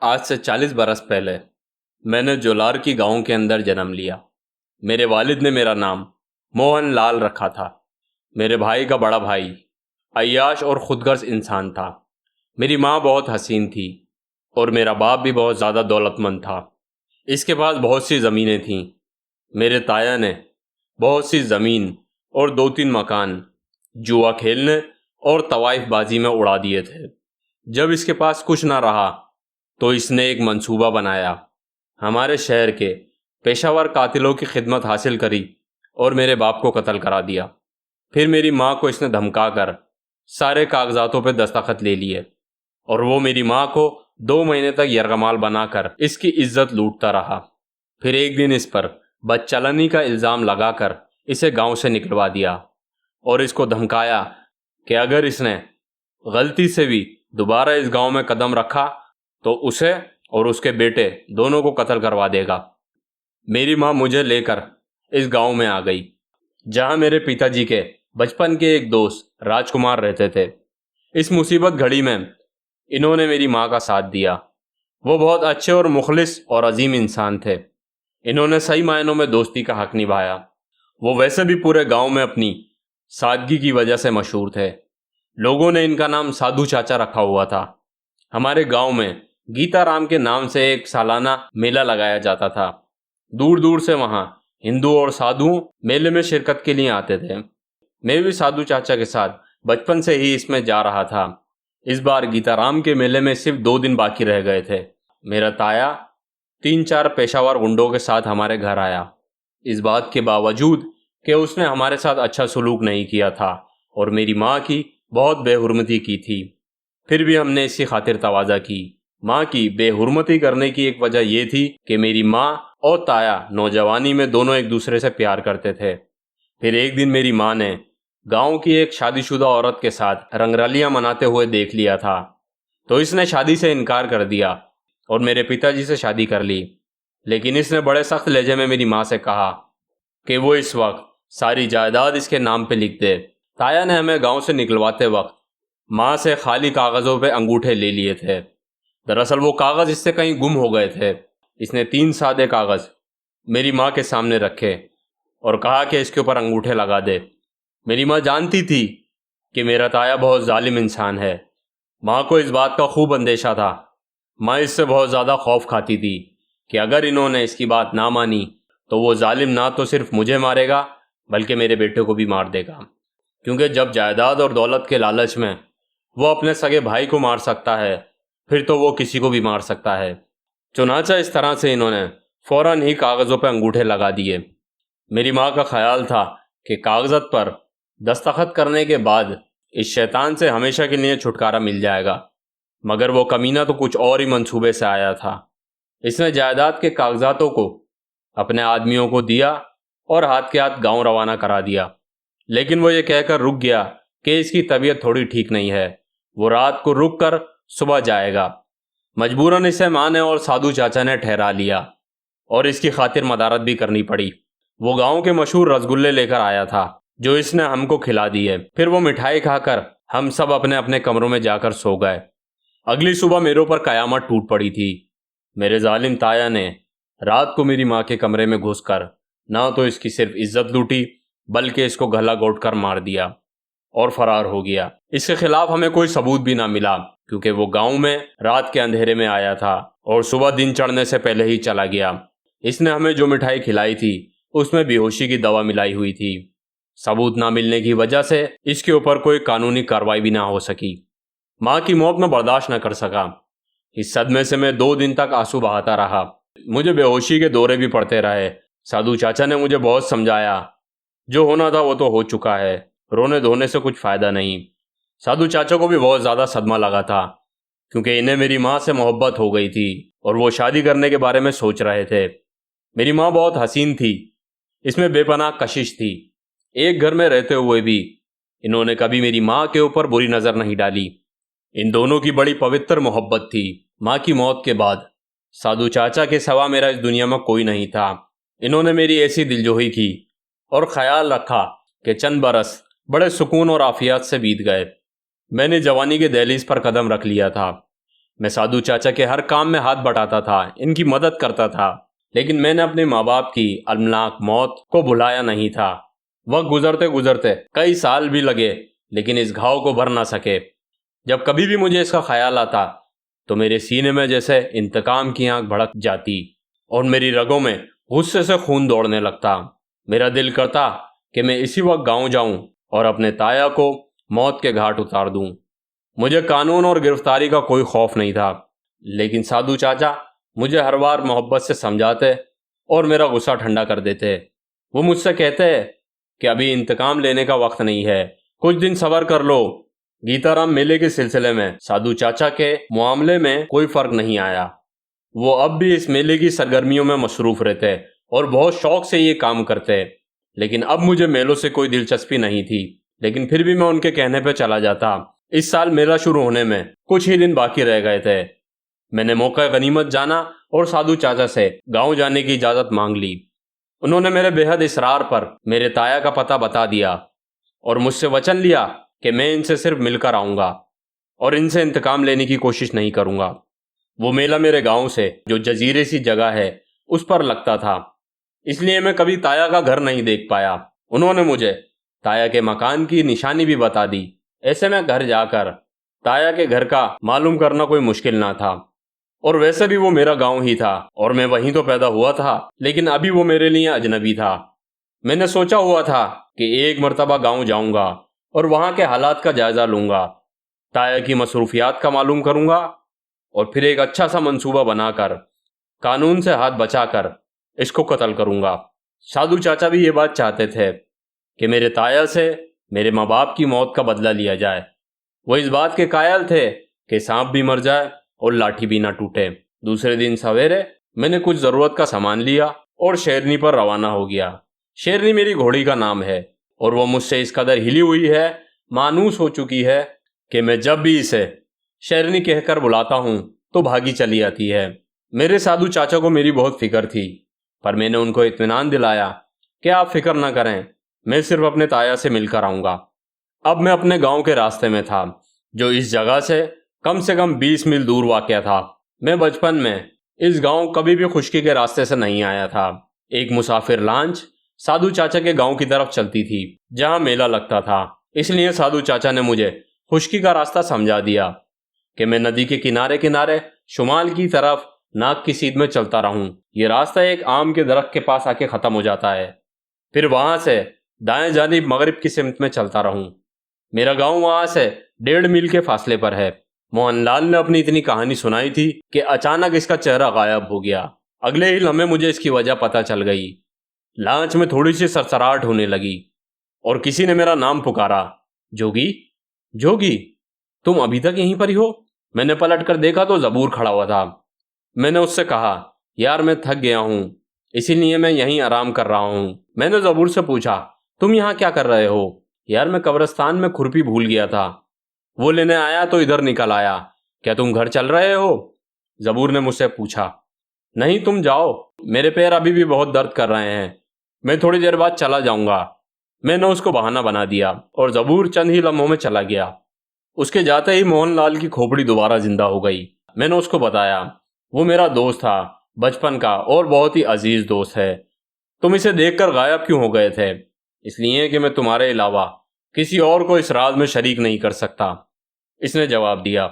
آج سے 40 برس پہلے میں نے جولار کی گاؤں کے اندر جنم لیا۔ میرے والد نے میرا نام موہن لال رکھا تھا۔ میرے بھائی کا بڑا بھائی عیاش اور خود غرض انسان تھا۔ میری ماں بہت حسین تھی اور میرا باپ بھی بہت زیادہ دولت مند تھا۔ اس کے پاس بہت سی زمینیں تھیں۔ میرے تایا نے بہت سی زمین اور 2-3 مکان جوا کھیلنے اور طوائف بازی میں اڑا دیے تھے۔ جب اس کے پاس کچھ نہ رہا تو اس نے ایک منصوبہ بنایا، ہمارے شہر کے پیشہ ور قاتلوں کی خدمت حاصل کری اور میرے باپ کو قتل کرا دیا۔ پھر میری ماں کو اس نے دھمکا کر سارے کاغذاتوں پہ دستخط لے لیے اور وہ میری ماں کو 2 مہینے تک یرغمال بنا کر اس کی عزت لوٹتا رہا۔ پھر ایک دن اس پر بدچلنی کا الزام لگا کر اسے گاؤں سے نکلوا دیا اور اس کو دھمکایا کہ اگر اس نے غلطی سے بھی دوبارہ اس گاؤں میں قدم رکھا تو اسے اور اس کے بیٹے دونوں کو قتل کروا دے گا۔ میری ماں مجھے لے کر اس گاؤں میں آ گئی، جہاں میرے پتا جی کے بچپن کے ایک دوست راج کمار رہتے تھے۔ اس مصیبت گھڑی میں انہوں نے میری ماں کا ساتھ دیا۔ وہ بہت اچھے اور مخلص اور عظیم انسان تھے۔ انہوں نے صحیح معنوں میں دوستی کا حق نبھایا۔ وہ ویسے بھی پورے گاؤں میں اپنی سادگی کی وجہ سے مشہور تھے۔ لوگوں نے ان کا نام سادھو چاچا رکھا ہوا تھا۔ ہمارے گاؤں میں گیتا رام کے نام سے ایک سالانہ میلہ لگایا جاتا تھا۔ دور دور سے وہاں ہندو اور سادھو میلے میں شرکت کے لیے آتے تھے۔ میں بھی سادھو چاچا کے ساتھ بچپن سے ہی اس میں جا رہا تھا۔ اس بار گیتا رام کے میلے میں صرف 2 دن باقی رہ گئے تھے۔ میرا تایا 3-4 پیشہ ور گنڈوں کے ساتھ ہمارے گھر آیا۔ اس بات کے باوجود کہ اس نے ہمارے ساتھ اچھا سلوک نہیں کیا تھا اور میری ماں کی بہت بے حرمتی کی تھی، پھر بھی ہم نے اس کی خاطر تواضع کی۔ ماں کی بے حرمتی کرنے کی ایک وجہ یہ تھی کہ میری ماں اور تایا نوجوانی میں دونوں ایک دوسرے سے پیار کرتے تھے۔ پھر ایک دن میری ماں نے گاؤں کی ایک شادی شدہ عورت کے ساتھ رنگرلیاں مناتے ہوئے دیکھ لیا تھا، تو اس نے شادی سے انکار کر دیا اور میرے پتا جی سے شادی کر لی۔ لیکن اس نے بڑے سخت لہجے میں میری ماں سے کہا کہ وہ اس وقت ساری جائیداد اس کے نام پہ لکھ دے۔ تایا نے ہمیں گاؤں سے نکلواتے وقت ماں سے خالی کاغذوں پہ انگوٹھے لے لیے تھے۔ دراصل وہ کاغذ اس سے کہیں گم ہو گئے تھے۔ اس نے 3 سادے کاغذ میری ماں کے سامنے رکھے اور کہا کہ اس کے اوپر انگوٹھے لگا دے۔ میری ماں جانتی تھی کہ میرا تایا بہت ظالم انسان ہے۔ ماں کو اس بات کا خوب اندیشہ تھا۔ ماں اس سے بہت زیادہ خوف کھاتی تھی کہ اگر انہوں نے اس کی بات نہ مانی تو وہ ظالم نہ تو صرف مجھے مارے گا بلکہ میرے بیٹے کو بھی مار دے گا، کیونکہ جب جائیداد اور دولت کے لالچ میں وہ اپنے سگے بھائی کو مار سکتا ہے پھر تو وہ کسی کو بھی مار سکتا ہے۔ چنانچہ اس طرح سے انہوں نے فوراً ہی کاغذوں پہ انگوٹھے لگا دیے۔ میری ماں کا خیال تھا کہ کاغذات پر دستخط کرنے کے بعد اس شیطان سے ہمیشہ کے لیے چھٹکارا مل جائے گا، مگر وہ کمینہ تو کچھ اور ہی منصوبے سے آیا تھا۔ اس نے جائیداد کے کاغذاتوں کو اپنے آدمیوں کو دیا اور ہاتھ کے ہاتھ گاؤں روانہ کرا دیا، لیکن وہ یہ کہہ کر رک گیا کہ اس کی طبیعت تھوڑی ٹھیک نہیں ہے، وہ رات کو رک کر صبح جائے گا۔ مجبوراً اسے ماں نے اور سادھو چاچا نے ٹھہرا لیا اور اس کی خاطر مدارت بھی کرنی پڑی۔ وہ گاؤں کے مشہور رسگلے لے کر آیا تھا جو اس نے ہم کو کھلا دیے۔ پھر وہ مٹھائی کھا کر ہم سب اپنے اپنے کمروں میں جا کر سو گئے۔ اگلی صبح میرے اوپر قیامت ٹوٹ پڑی تھی۔ میرے ظالم تایا نے رات کو میری ماں کے کمرے میں گھس کر نہ تو اس کی صرف عزت لوٹی بلکہ اس کو گلا گھونٹ کر مار دیا اور فرار ہو گیا۔ اس کے خلاف ہمیں کوئی ثبوت بھی نہ ملا کیونکہ وہ گاؤں میں رات کے اندھیرے میں آیا تھا اور صبح دن چڑھنے سے پہلے ہی چلا گیا۔ اس نے ہمیں جو مٹھائی کھلائی تھی اس میں بے ہوشی کی دوا ملائی ہوئی تھی۔ ثبوت نہ ملنے کی وجہ سے اس کے اوپر کوئی قانونی کارروائی بھی نہ ہو سکی۔ ماں کی موت میں برداشت نہ کر سکا۔ اس صدمے سے میں 2 دن تک آنسو بہاتا رہا۔ مجھے بے ہوشی کے دورے بھی پڑتے رہے۔ سادھو چاچا نے مجھے بہت سمجھایا، جو ہونا تھا وہ تو ہو چکا ہے، رونے دھونے سے کچھ فائدہ نہیں۔ سادھو چاچا کو بھی بہت زیادہ صدمہ لگا تھا کیونکہ انہیں میری ماں سے محبت ہو گئی تھی اور وہ شادی کرنے کے بارے میں سوچ رہے تھے۔ میری ماں بہت حسین تھی، اس میں بے پناہ کشش تھی۔ ایک گھر میں رہتے ہوئے بھی انہوں نے کبھی میری ماں کے اوپر بری نظر نہیں ڈالی۔ ان دونوں کی بڑی پوتر محبت تھی۔ ماں کی موت کے بعد سادھو چاچا کے سوا میرا اس دنیا میں کوئی نہیں تھا۔ انہوں نے میری ایسی دلجوئی کی اور خیال رکھا کہ چند برس بڑے سکون اور عافیت سے بیت گئے۔ میں نے جوانی کے دہلیز پر قدم رکھ لیا تھا۔ میں سادھو چاچا کے ہر کام میں ہاتھ بٹاتا تھا، ان کی مدد کرتا تھا، لیکن میں نے اپنے ماں باپ کی المناک موت کو بھلایا نہیں تھا۔ وقت گزرتے گزرتے کئی سال بھی لگے، لیکن اس گھاؤ کو بھر نہ سکے۔ جب کبھی بھی مجھے اس کا خیال آتا تو میرے سینے میں جیسے انتقام کی آگ بھڑک جاتی اور میری رگوں میں غصے سے خون دوڑنے لگتا۔ میرا دل کرتا کہ میں اسی وقت گاؤں جاؤں اور اپنے تایا کو موت کے گھاٹ اتار دوں۔ مجھے قانون اور گرفتاری کا کوئی خوف نہیں تھا، لیکن سادھو چاچا مجھے ہر بار محبت سے سمجھاتے اور میرا غصہ ٹھنڈا کر دیتے۔ وہ مجھ سے کہتے کہ ابھی انتقام لینے کا وقت نہیں ہے، کچھ دن صبر کر لو۔ گیتا رام میلے کے سلسلے میں سادھو چاچا کے معاملے میں کوئی فرق نہیں آیا۔ وہ اب بھی اس میلے کی سرگرمیوں میں مصروف رہتے اور بہت شوق سے یہ کام کرتے، لیکن اب مجھے میلوں سے کوئی دلچسپی نہیں تھی، لیکن پھر بھی میں ان کے کہنے پہ چلا جاتا۔ اس سال میلہ شروع ہونے میں کچھ ہی دن باقی رہ گئے تھے۔ میں نے موقع غنیمت جانا اور سادھو چاچا سے گاؤں جانے کی اجازت مانگ لی۔ انہوں نے میرے بے حد اصرار پر میرے تایا کا پتہ بتا دیا اور مجھ سے وچن لیا کہ میں ان سے صرف مل کر آؤں گا اور ان سے انتقام لینے کی کوشش نہیں کروں گا۔ وہ میلہ میرے گاؤں سے جو جزیرے سی جگہ ہے اس پر لگتا تھا، اس لیے میں کبھی تایا کا گھر نہیں دیکھ پایا۔ انہوں نے مجھے تایا کے مکان کی نشانی بھی بتا دی، ایسے میں گھر جا کر تایا کے گھر کا معلوم کرنا کوئی مشکل نہ تھا، اور ویسے بھی وہ میرا گاؤں ہی تھا اور میں وہیں تو پیدا ہوا تھا، لیکن ابھی وہ میرے لیے اجنبی تھا۔ میں نے سوچا ہوا تھا کہ ایک مرتبہ گاؤں جاؤں گا اور وہاں کے حالات کا جائزہ لوں گا، تایا کی مصروفیات کا معلوم کروں گا اور پھر ایک اچھا سا منصوبہ بنا کر قانون سے ہاتھ بچا کر اس کو قتل کروں گا۔ سادھو چاچا بھی یہ بات چاہتے تھے کہ میرے تایا سے میرے ماں باپ کی موت کا بدلہ لیا جائے۔ وہ اس بات کے قائل تھے کہ سانپ بھی مر جائے اور لاٹھی بھی نہ ٹوٹے۔ دوسرے دن سویرے میں نے کچھ ضرورت کا سامان لیا اور شیرنی پر روانہ ہو گیا۔ شیرنی میری گھوڑی کا نام ہے اور وہ مجھ سے اس قدر ہلی ہوئی ہے، مانوس ہو چکی ہے کہ میں جب بھی اسے شیرنی کہہ کر بلاتا ہوں تو بھاگی چلی آتی ہے۔ میرے سادھو چاچا کو میری بہت فکر تھی، پر میں نے ان کو اطمینان دلایا کہ آپ فکر نہ کریں، میں صرف اپنے تایا سے مل کر آؤں گا۔ اب میں اپنے گاؤں کے راستے میں تھا، جو اس جگہ سے کم 20 میل دور واقع تھا۔ میں بچپن میں اس گاؤں کبھی بھی خشکی کے راستے سے نہیں آیا تھا۔ ایک مسافر لانچ سادھو چاچا کے گاؤں کی طرف چلتی تھی جہاں میلہ لگتا تھا، اس لیے سادھو چاچا نے مجھے خشکی کا راستہ سمجھا دیا کہ میں ندی کے کنارے کنارے شمال کی طرف ناک کی سیدھ میں چلتا رہوں۔ یہ راستہ ایک آم کے درخت کے پاس آ کے ختم ہو جاتا ہے، پھر وہاں سے دائیں جانب مغرب کی سمت میں چلتا رہوں۔ میرا گاؤں وہاں سے 1.5 میل کے فاصلے پر ہے۔ موہن لال نے اپنی اتنی کہانی سنائی تھی کہ اچانک اس کا چہرہ غائب ہو گیا۔ اگلے ہی لمحے مجھے اس کی وجہ پتہ چل گئی۔ لانچ میں تھوڑی سی سرسراہٹ ہونے لگی اور کسی نے میرا نام پکارا، جوگی، جوگی، تم ابھی تک یہیں پر ہی ہو؟ میں نے پلٹ کر دیکھا تو زبور کھڑا ہوا تھا۔ میں نے اس سے کہا، یار میں تھک گیا ہوں، اسی لیے میں یہیں آرام کر رہا ہوں۔ میں نے زبور سے پوچھا، تم یہاں کیا کر رہے ہو؟ یار میں قبرستان میں کھرپی بھول گیا تھا، وہ لینے آیا تو ادھر نکل آیا۔ کیا تم گھر چل رہے ہو؟ زبور نے مجھ سے پوچھا۔ نہیں، تم جاؤ، میرے پیر ابھی بھی بہت درد کر رہے ہیں، میں تھوڑی دیر بعد چلا جاؤں گا۔ میں نے اس کو بہانہ بنا دیا اور زبور چند ہی لمحوں میں چلا گیا۔ اس کے جاتے ہی موہن لال کی کھوپڑی دوبارہ زندہ ہو گئی۔ میں نے اس کو بتایا، وہ میرا دوست تھا، بچپن کا اور بہت ہی عزیز دوست ہے۔ تم اسے دیکھ کر غائب کیوں ہو گئے تھے؟ اس لیے کہ میں تمہارے علاوہ کسی اور کو اس راز میں شریک نہیں کر سکتا، اس نے جواب دیا۔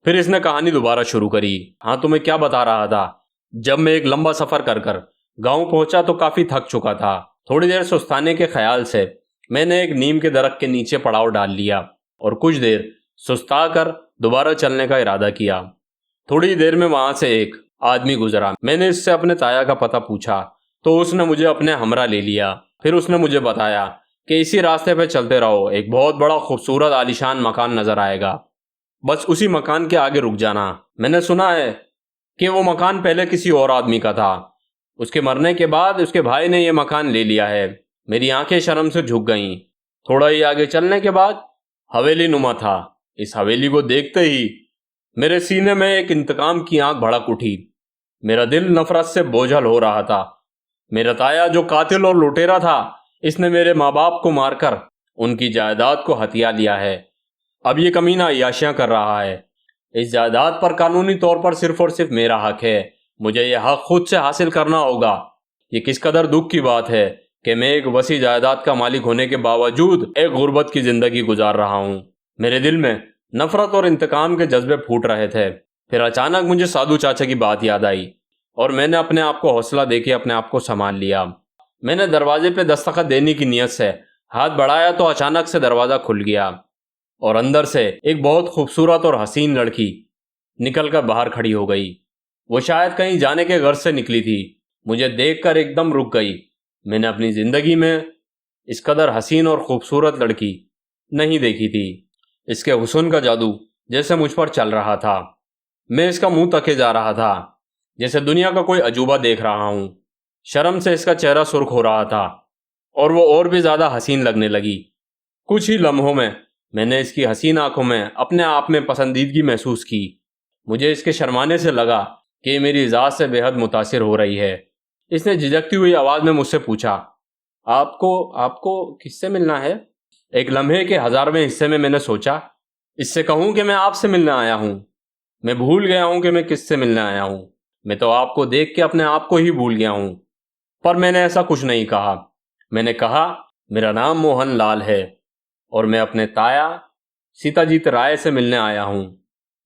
پھر اس نے کہانی دوبارہ شروع کری۔ ہاں، تمہیں کیا بتا رہا تھا؟ جب میں ایک لمبا سفر کر گاؤں پہنچا تو کافی تھک چکا تھا۔ تھوڑی دیر سستانے کے خیال سے میں نے ایک نیم کے درخت کے نیچے پڑاؤ ڈال لیا اور کچھ دیر سستا کر دوبارہ چلنے کا ارادہ کیا۔ تھوڑی دیر میں وہاں سے ایک آدمی گزرا۔ میں نے اس سے اپنے تایا کا پتہ پوچھا تو اس نے مجھے اپنے ہمراہ لے لیا۔ پھر اس نے مجھے بتایا کہ اسی راستے پہ چلتے رہو، ایک بہت بڑا خوبصورت عالیشان مکان نظر آئے گا، بس اسی مکان کے آگے رک جانا۔ میں نے سنا ہے کہ وہ مکان پہلے کسی اور آدمی کا تھا، اس کے مرنے کے بعد اس کے بھائی نے یہ مکان لے لیا ہے۔ میری آنکھیں شرم سے جھک گئیں۔ تھوڑا ہی آگے چلنے کے بعد حویلی نما تھا۔ اس حویلی کو دیکھتے ہی میرے سینے میں ایک انتقام کی آگ بھڑک اٹھی۔ میرا دل نفرت سے بوجھل ہو رہا تھا۔ میرا تایا جو قاتل اور لٹیرا تھا، اس نے میرے ماں باپ کو مار کر ان کی جائیداد کو ہتھیا لیا ہے۔ اب یہ کمینہ عیاشیاں کر رہا ہے۔ اس جائیداد پر قانونی طور پر صرف اور صرف میرا حق ہے، مجھے یہ حق خود سے حاصل کرنا ہوگا۔ یہ کس قدر دکھ کی بات ہے کہ میں ایک وسیع جائیداد کا مالک ہونے کے باوجود ایک غربت کی زندگی گزار رہا ہوں۔ میرے دل میں نفرت اور انتقام کے جذبے پھوٹ رہے تھے۔ پھر اچانک مجھے سادھو چاچا کی بات یاد آئی اور میں نے اپنے آپ کو حوصلہ دے کے اپنے آپ کو سنبھال لیا۔ میں نے دروازے پہ دستخط دینے کی نیت سے ہاتھ بڑھایا تو اچانک سے دروازہ کھل گیا اور اندر سے ایک بہت خوبصورت اور حسین لڑکی نکل کر باہر کھڑی ہو گئی۔ وہ شاید کہیں جانے کے غرض سے نکلی تھی۔ مجھے دیکھ کر ایک دم رک گئی۔ میں نے اپنی زندگی میں اس قدر حسین اور خوبصورت لڑکی نہیں دیکھی تھی۔ اس کے حسن کا جادو جیسے مجھ پر چل رہا تھا۔ میں اس کا منہ تکے جا رہا تھا جیسے دنیا کا کوئی عجوبہ دیکھ رہا ہوں۔ شرم سے اس کا چہرہ سرخ ہو رہا تھا اور وہ اور بھی زیادہ حسین لگنے لگی۔ کچھ ہی لمحوں میں نے اس کی حسین آنکھوں میں اپنے آپ میں پسندیدگی محسوس کی۔ مجھے اس کے شرمانے سے لگا کہ یہ میری ذات سے بے حد متاثر ہو رہی ہے۔ اس نے جھجکتی ہوئی آواز میں مجھ سے پوچھا، آپ کو کس سے ملنا ہے؟ ایک لمحے کے 1000ویں حصے میں نے سوچا اس سے کہوں کہ میں آپ سے ملنے آیا ہوں۔ میں بھول گیا ہوں کہ میں کس سے ملنے آیا ہوں۔ میں تو آپ کو دیکھ کے اپنے آپ کو ہی بھول گیا ہوں۔ پر میں نے ایسا کچھ نہیں کہا۔ میں نے کہا میرا نام موہن لال ہے اور میں اپنے تایا سیتا جیت رائے سے ملنے آیا ہوں،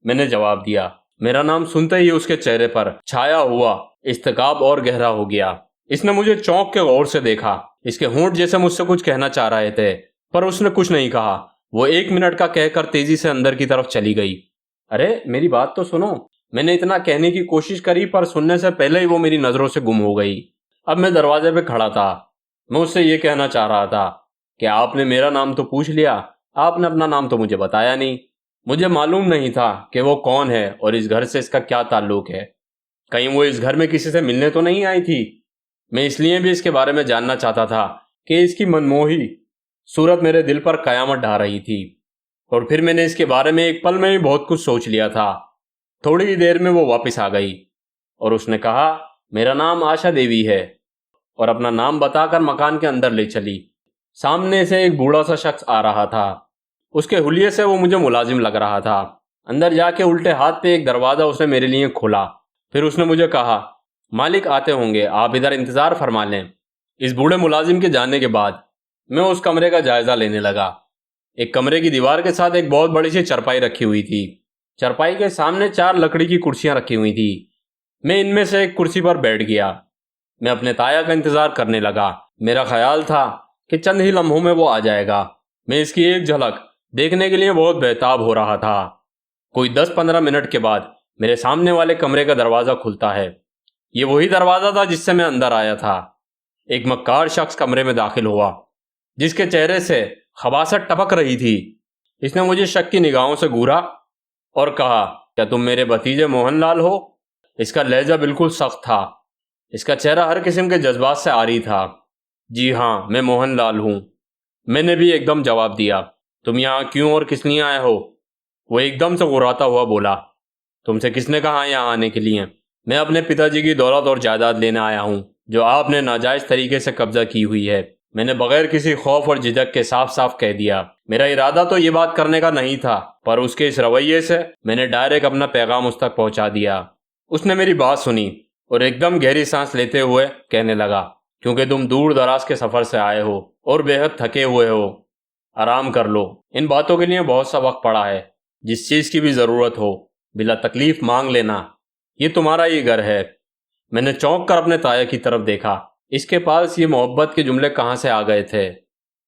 میں نے جواب دیا۔ میرا نام سنتے ہی اس کے چہرے پر چھایا ہوا اضطراب اور گہرا ہو گیا۔ اس نے مجھے چونک کے غور سے دیکھا۔ اس کے ہونٹ جیسے مجھ سے کچھ کہنا چاہ رہے تھے پر اس نے کچھ نہیں کہا۔ وہ 1 منٹ کا کہہ کر تیزی سے اندر کی طرف چلی گئی۔ ارے میری بات تو سنو۔ میں نے اتنا کہنے کی کوشش کری پر سننے سے پہلے ہی وہ میری نظروں سے گم ہو گئی۔ اب میں دروازے پہ کھڑا تھا۔ میں اس سے یہ کہنا چاہ رہا تھا کہ آپ نے میرا نام تو پوچھ لیا، آپ نے اپنا نام تو مجھے بتایا نہیں۔ مجھے معلوم نہیں تھا کہ وہ کون ہے اور اس گھر سے اس کا کیا تعلق ہے۔ کہیں وہ اس گھر میں کسی سے ملنے تو نہیں آئی تھی؟ میں اس لیے بھی اس کے بارے میں جاننا چاہتا تھا کہ اس کی منموہی صورت میرے دل پر قیامت ڈھا رہی تھی۔ اور پھر میں نے اس کے بارے میں ایک پل میں ہی بہت کچھ سوچ لیا تھا۔ تھوڑی ہی دیر میں وہ واپس آ گئی اور اس نے کہا میرا نام آشا دیوی ہے اور اپنا نام بتا کر مکان کے اندر لے چلی۔ سامنے سے ایک بوڑھا سا شخص آ رہا تھا۔ اس کے حلیے سے وہ مجھے ملازم لگ رہا تھا۔ اندر جا کے الٹے ہاتھ پہ ایک دروازہ اس نے میرے لیے کھولا۔ پھر اس نے مجھے کہا مالک آتے ہوں گے، آپ ادھر انتظار فرما لیں۔ اس بوڑھے ملازم کے جانے کے بعد میں اس کمرے کا جائزہ لینے لگا۔ ایک کمرے کی دیوار کے ساتھ ایک بہت بڑی سی چرپائی رکھی ہوئی تھی۔ چرپائی کے سامنے 4 لکڑی کی کرسیاں رکھی ہوئی تھی۔ میں ان میں سے ایک کرسی پر بیٹھ گیا۔ میں اپنے تایا کا انتظار کرنے لگا۔ میرا خیال تھا کہ چند ہی لمحوں میں وہ آ جائے گا۔ میں اس کی ایک جھلک دیکھنے کے لیے بہت بےتاب ہو رہا تھا۔ کوئی 10-15 منٹ کے بعد میرے سامنے والے کمرے کا دروازہ کھلتا ہے۔ یہ وہی دروازہ تھا جس سے میں اندر آیا تھا۔ ایک مکار شخص کمرے میں داخل ہوا جس کے چہرے سے خباثت ٹپک رہی تھی۔ اس نے مجھے شک کی نگاہوں سے گھورا اور کہا کیا تم میرے بھتیجے موہن لال ہو؟ اس کا لہجہ بالکل سخت تھا۔ اس کا چہرہ ہر قسم کے جذبات سے عاری تھا۔ جی ہاں، میں موہن لال ہوں، میں نے بھی ایک دم جواب دیا۔ تم یہاں کیوں اور کس لیے آئے ہو؟ وہ ایک دم سے غراتا ہوا بولا، تم سے کس نے کہا یہاں آنے کے لیے؟ میں اپنے پتا جی کی دولت اور جائیداد لینے آیا ہوں جو آپ نے ناجائز طریقے سے قبضہ کی ہوئی ہے۔ میں نے بغیر کسی خوف اور جھجک کے صاف صاف کہہ دیا۔ میرا ارادہ تو یہ بات کرنے کا نہیں تھا پر اس کے اس رویے سے میں نے ڈائریکٹ اپنا پیغام اس تک پہنچا دیا۔ اس نے میری بات سنی اور ایک دم گہری سانس لیتے ہوئے کہنے لگا، کیونکہ تم دور دراز کے سفر سے آئے ہو اور بے حد تھکے ہوئے ہو، آرام کر لو۔ ان باتوں کے لیے بہت سا وقت پڑا ہے۔ جس چیز کی بھی ضرورت ہو بلا تکلیف مانگ لینا، یہ تمہارا ہی گھر ہے۔ میں نے چونک کر اپنے تایا کی طرف دیکھا۔ اس کے پاس یہ محبت کے جملے کہاں سے آ گئے تھے؟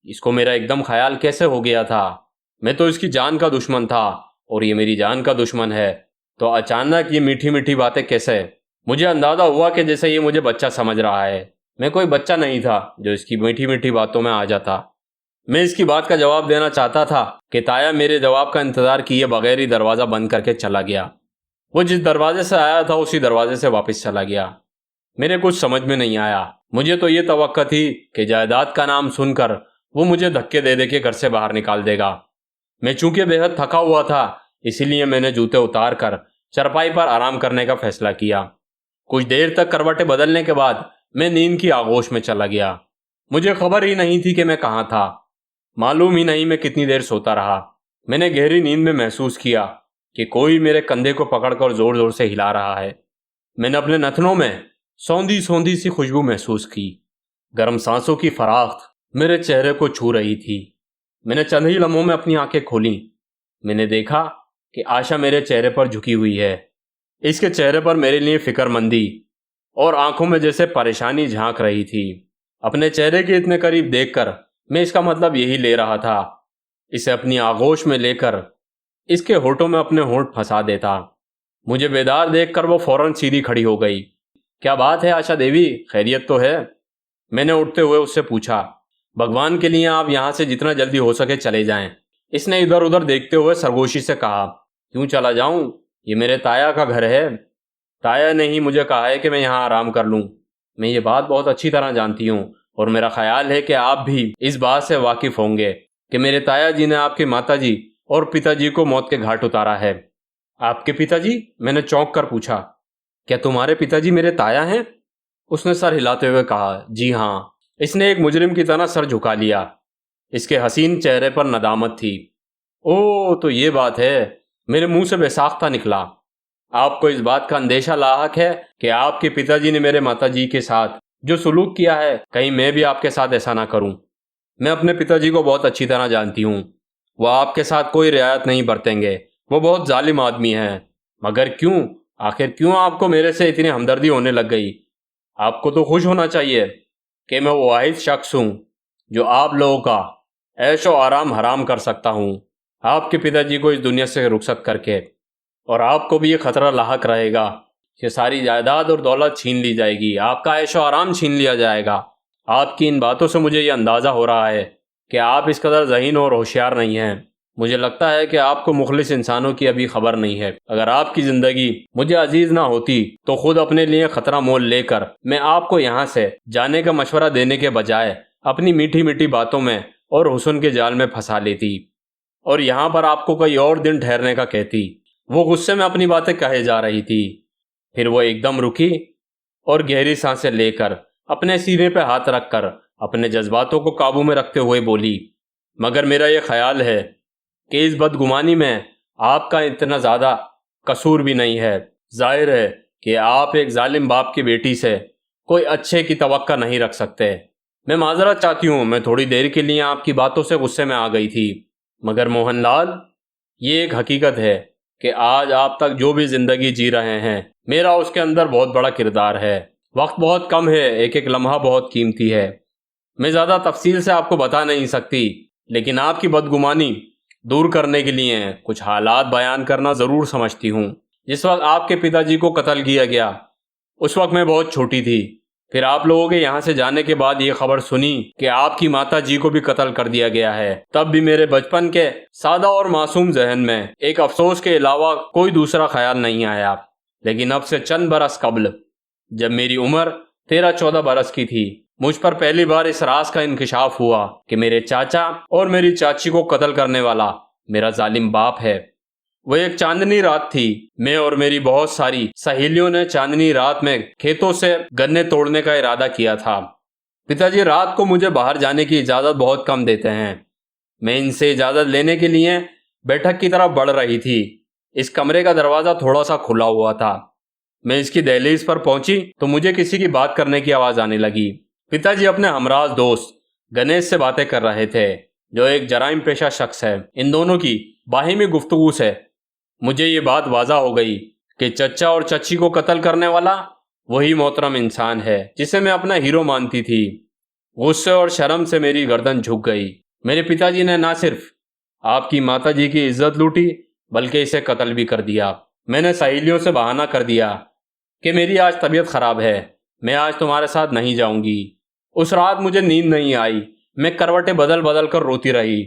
اس کو میرا ایک دم خیال کیسے ہو گیا تھا؟ میں تو اس کی جان کا دشمن تھا اور یہ میری جان کا دشمن ہے، تو اچانک یہ میٹھی میٹھی باتیں کیسے؟ مجھے اندازہ ہوا کہ جیسے یہ مجھے بچہ سمجھ رہا ہے۔ میں کوئی بچہ نہیں تھا جو اس کی میٹھی میٹھی باتوں میں آ جاتا۔ میں اس کی بات کا جواب دینا چاہتا تھا کہ تایا میرے جواب کا انتظار کیے بغیر ہی دروازہ بند کر کے چلا گیا۔ وہ جس دروازے سے آیا تھا اسی دروازے سے واپس چلا گیا۔ میرے کچھ سمجھ میں نہیں آیا۔ مجھے تو یہ توقع تھی کہ جائیداد کا نام سن کر وہ مجھے دھکے دے دے کے گھر سے باہر نکال دے گا۔ میں چونکہ بے حد تھکا ہوا تھا اسی لیے میں نے جوتے اتار کر چرپائی پر آرام کرنے کا فیصلہ کیا۔ کچھ دیر تک کروٹیں بدلنے کے بعد میں نیند کی آغوش میں چلا گیا۔ مجھے خبر ہی نہیں تھی کہ میں کہاں تھا۔ معلوم ہی نہیں میں کتنی دیر سوتا رہا۔ میں نے گہری نیند میں محسوس کیا کہ کوئی میرے کندھے کو پکڑ کر زور زور سے ہلا رہا ہے۔ میں نے اپنے نتنوں میں سوندھی سوندھی سی خوشبو محسوس کی۔ گرم سانسوں کی فراخت میرے چہرے کو چھو رہی تھی۔ میں نے چند ہی لمحوں میں اپنی آنکھیں کھولیں۔ میں نے دیکھا کہ آشا میرے چہرے پر جھکی ہوئی ہے۔ اس کے چہرے پر میرے لیے فکر مندی اور آنکھوں میں جیسے پریشانی جھانک رہی تھی۔ اپنے چہرے کے اتنے قریب دیکھ کر میں اس کا مطلب یہی لے رہا تھا، اسے اپنی آغوش میں لے کر اس کے ہونٹوں میں اپنے ہونٹ پھنسا دیتا۔ مجھے بیدار دیکھ کر وہ فوراً سیدھی کھڑی ہو گئی۔ کیا بات ہے آشا دیوی، خیریت تو ہے؟ میں نے اٹھتے ہوئے اس سے پوچھا۔ بھگوان کے لیے آپ یہاں سے جتنا جلدی ہو سکے چلے جائیں۔ اس نے ادھر ادھر دیکھتے ہوئے سرگوشی سے کہا۔ کیوں چلا جاؤں؟ یہ میرے تایا کا گھر ہے۔ تایا نے ہی مجھے کہا ہے کہ میں یہاں آرام کر لوں۔ میں یہ بات بہت اچھی طرح جانتی ہوں اور میرا خیال ہے کہ آپ بھی اس بات سے واقف ہوں گے کہ میرے تایا جی نے آپ کے ماتا جی اور پتا جی کو موت کے گھاٹ اتارا ہے۔ آپ کے پتا جی؟ میں نے چونک کر پوچھا۔ کیا تمہارے پتا جی میرے تایا ہیں؟ اس نے سر ہلاتے ہوئے کہا، جی ہاں۔ اس نے ایک مجرم کی طرح سر جھکا لیا۔ اس کے حسین چہرے پر ندامت تھی۔ اوہ، تو یہ بات ہے۔ میرے منہ سے بے ساختہ نکلا۔ آپ کو اس بات کا اندیشہ لاحق ہے کہ آپ کے پتا جی نے میرے ماتا جی کے ساتھ جو سلوک کیا ہے، کہیں میں بھی آپ کے ساتھ ایسا نہ کروں۔ میں اپنے پتا جی کو بہت اچھی طرح جانتی ہوں۔ وہ آپ کے ساتھ کوئی رعایت نہیں برتیں گے۔ وہ بہت ظالم آدمی ہیں۔ مگر کیوں؟ آخر کیوں آپ کو میرے سے اتنی ہمدردی ہونے لگ گئی؟ آپ کو تو خوش ہونا چاہیے کہ میں وہ واحد شخص ہوں جو آپ لوگوں کا عیش و آرام حرام کر سکتا ہوں۔ آپ کے پتا جی کو اس دنیا سے رخصت کر کے، اور آپ کو بھی یہ خطرہ لاحق رہے گا کہ ساری جائیداد اور دولت چھین لی جائے گی، آپ کا عیش و آرام چھین لیا جائے گا۔ آپ کی ان باتوں سے مجھے یہ اندازہ ہو رہا ہے کہ آپ اس قدر ذہین اور ہوشیار نہیں ہیں۔ مجھے لگتا ہے کہ آپ کو مخلص انسانوں کی ابھی خبر نہیں ہے۔ اگر آپ کی زندگی مجھے عزیز نہ ہوتی تو خود اپنے لیے خطرہ مول لے کر میں آپ کو یہاں سے جانے کا مشورہ دینے کے بجائے اپنی میٹھی میٹھی باتوں میں اور حسن کے جال میں پھنسا لیتی اور یہاں پر آپ کو کوئی اور دن ٹھہرنے کا کہتی۔ وہ غصے میں اپنی باتیں کہے جا رہی تھی۔ پھر وہ ایک دم رکی اور گہری سانسیں لے کر اپنے سینے پہ ہاتھ رکھ کر اپنے جذباتوں کو قابو میں رکھتے ہوئے بولی، مگر میرا یہ خیال ہے کہ اس بدگمانی میں آپ کا اتنا زیادہ قصور بھی نہیں ہے۔ ظاہر ہے کہ آپ ایک ظالم باپ کی بیٹی سے کوئی اچھے کی توقع نہیں رکھ سکتے۔ میں معذرت چاہتی ہوں، میں تھوڑی دیر کے لیے آپ کی باتوں سے غصے میں آ گئی تھی، مگر موہن لال، یہ ایک حقیقت ہے کہ آج آپ تک جو بھی زندگی جی رہے ہیں، میرا اس کے اندر بہت بڑا کردار ہے۔ وقت بہت کم ہے، ایک ایک لمحہ بہت قیمتی ہے۔ میں زیادہ تفصیل سے آپ کو بتا نہیں سکتی، لیکن آپ کی بدگمانی دور کرنے کے لیے کچھ حالات بیان کرنا ضرور سمجھتی ہوں۔ جس وقت آپ کے پتا جی کو قتل کیا گیا، اس وقت میں بہت چھوٹی تھی۔ پھر آپ لوگوں کے یہاں سے جانے کے بعد یہ خبر سنی کہ آپ کی ماتا جی کو بھی قتل کر دیا گیا ہے۔ تب بھی میرے بچپن کے سادہ اور معصوم ذہن میں ایک افسوس کے علاوہ کوئی دوسرا خیال نہیں آیا۔ لیکن اب سے چند برس قبل، جب میری عمر 13-14 برس کی تھی، مجھ پر پہلی بار اس راز کا انکشاف ہوا کہ میرے چاچا اور میری چاچی کو قتل کرنے والا میرا ظالم باپ ہے۔ وہ ایک چاندنی رات تھی۔ میں اور میری بہت ساری سہیلیوں نے چاندنی رات میں کھیتوں سے گنے توڑنے کا ارادہ کیا تھا۔ پتا جی رات کو مجھے باہر جانے کی اجازت بہت کم دیتے ہیں۔ میں ان سے اجازت لینے کے لیے بیٹھک کی طرف بڑھ رہی تھی۔ اس کمرے کا دروازہ تھوڑا سا کھلا ہوا تھا۔ میں اس کی دہلیز پر پہنچی تو مجھے کسی کی بات کرنے کی آواز آنے لگی۔ پتا جی اپنے ہمراز دوست گنیش سے باتیں کر رہے تھے، جو ایک جرائم پیشہ شخص ہے۔ ان دونوں کی باہمی گفتگو سے مجھے یہ بات واضح ہو گئی کہ چچا اور چچی کو قتل کرنے والا وہی محترم انسان ہے جسے میں اپنا ہیرو مانتی تھی۔ غصے اور شرم سے میری گردن جھک گئی۔ میرے پتا جی نے نہ صرف آپ کی ماتا جی کی عزت لوٹی بلکہ اسے قتل بھی کر دیا۔ میں نے سہیلیوں سے بہانہ کر دیا کہ میری آج طبیعت خراب ہے، میں آج تمہارے ساتھ نہیں جاؤں گی۔ اس رات مجھے نیند نہیں آئی، میں کروٹیں بدل بدل کر روتی رہی۔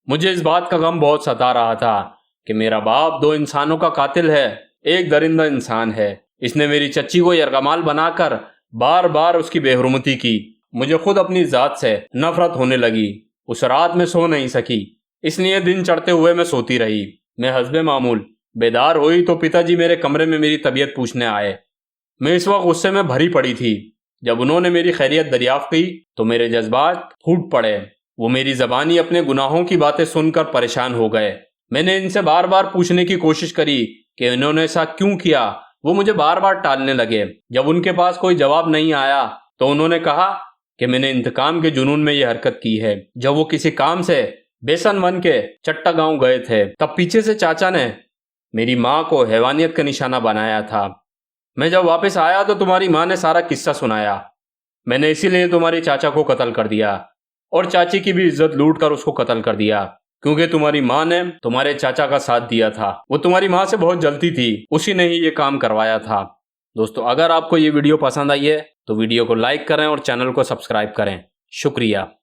مجھے اس بات کا غم بہت ستا رہا تھا کہ میرا باپ 2 انسانوں کا قاتل ہے، ایک درندہ انسان ہے۔ اس نے میری چچی کو یرغمال بنا کر بار بار اس کی بے حرمتی کی۔ مجھے خود اپنی ذات سے نفرت ہونے لگی۔ اس رات میں سو نہیں سکی، اس لیے دن چڑھتے ہوئے میں سوتی رہی۔ میں حسب معمول بیدار ہوئی تو پتا جی میرے کمرے میں میری طبیعت پوچھنے آئے۔ میں اس وقت غصے میں بھری پڑی تھی۔ جب انہوں نے میری خیریت دریافت کی تو میرے جذبات پھوٹ پڑے۔ وہ میری زبانی اپنے گناہوں کی باتیں سن کر پریشان ہو گئے۔ میں نے ان سے بار بار پوچھنے کی کوشش کری کہ انہوں نے ایسا کیوں کیا۔ وہ مجھے بار بار ٹالنے لگے۔ جب ان کے پاس کوئی جواب نہیں آیا تو انہوں نے کہا کہ میں نے انتقام کے جنون میں یہ حرکت کی ہے۔ جب وہ کسی کام سے بیسن بن کے چٹا گاؤں گئے تھے تب پیچھے سے چاچا نے میری ماں کو حیوانیت کا نشانہ بنایا تھا۔ میں جب واپس آیا تو تمہاری ماں نے سارا قصہ سنایا۔ میں نے اسی لیے تمہاری چاچا کو قتل کر دیا اور چاچی کی بھی عزت لوٹ کر اس کو قتل کر دیا، کیونکہ تمہاری ماں نے تمہارے چاچا کا ساتھ دیا تھا۔ وہ تمہاری ماں سے بہت جلتی تھی، اسی نے ہی یہ کام کروایا تھا۔ دوستو، اگر آپ کو یہ ویڈیو پسند آئی ہے تو ویڈیو کو لائک کریں اور چینل کو سبسکرائب کریں۔ شکریہ۔